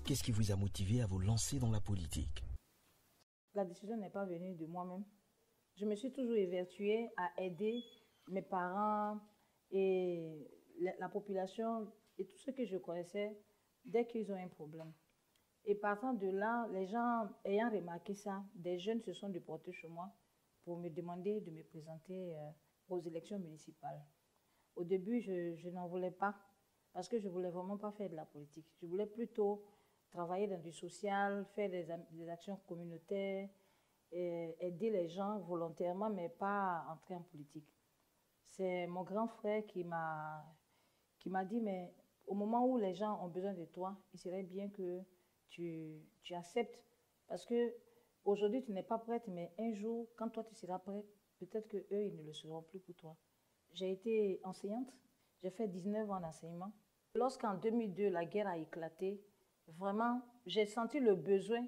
Qu'est-ce qui vous a motivé à vous lancer dans la politique? La décision n'est pas venue de moi-même. Je me suis toujours évertuée à aider mes parents et la population et tous ceux que je connaissais dès qu'ils ont un problème. Et partant de là, les gens ayant remarqué ça, des jeunes se sont déportés chez moi pour me demander de me présenter aux élections municipales. Au début, je n'en voulais pas parce que je ne voulais vraiment pas faire de la politique. Je voulais plutôt travailler dans du social, faire des actions communautaires, aider les gens volontairement, mais pas entrer en politique. C'est mon grand frère qui m'a dit, mais au moment où les gens ont besoin de toi, il serait bien que tu acceptes. Parce que aujourd'hui, tu n'es pas prête, mais un jour, quand toi, tu seras prête, peut-être qu'eux, ils ne le seront plus pour toi. J'ai été enseignante, j'ai fait 19 ans d'enseignement. Lorsqu'en 2002, la guerre a éclaté, vraiment, j'ai senti le besoin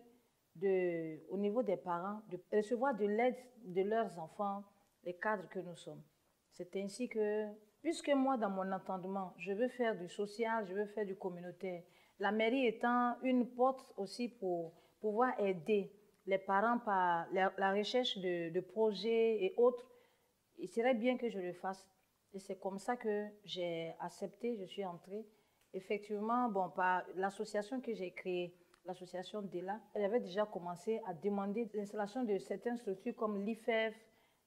au niveau des parents de recevoir de l'aide de leurs enfants, les cadres que nous sommes. C'est ainsi que, puisque moi, dans mon entendement, je veux faire du social, je veux faire du communautaire, la mairie étant une porte aussi pour pouvoir aider les parents par la recherche de projets et autres, il serait bien que je le fasse. Et c'est comme ça que j'ai accepté, je suis entrée. Effectivement, bon, par l'association que j'ai créée, l'association DELA, elle avait déjà commencé à demander l'installation de certaines structures comme l'IFEF,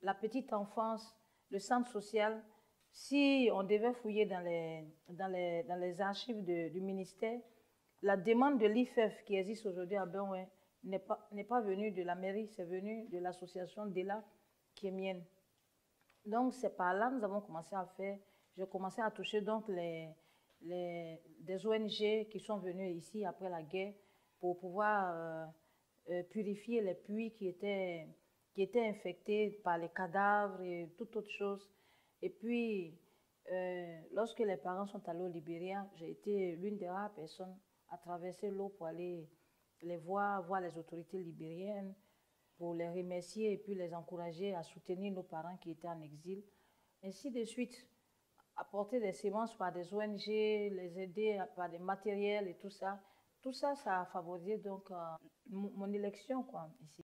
la petite enfance, le centre social. Si on devait fouiller dans les archives du ministère, la demande de l'IFEF qui existe aujourd'hui à Benoué n'est pas venue de la mairie, c'est venu de l'association DELA qui est mienne. Donc, c'est par là que nous avons commencé à faire. J'ai commencé à toucher donc des ONG qui sont venues ici après la guerre pour pouvoir purifier les puits qui étaient infectés par les cadavres et toute autre chose. Et puis, lorsque les parents sont allés au Libéria, j'ai été l'une des rares personnes à traverser l'eau pour aller les voir les autorités libériennes, pour les remercier et puis les encourager à soutenir nos parents qui étaient en exil. Ainsi de suite, apporter des semences par des ONG, les aider par des matériels et tout ça. Tout ça, ça a favorisé donc mon élection, quoi, ici.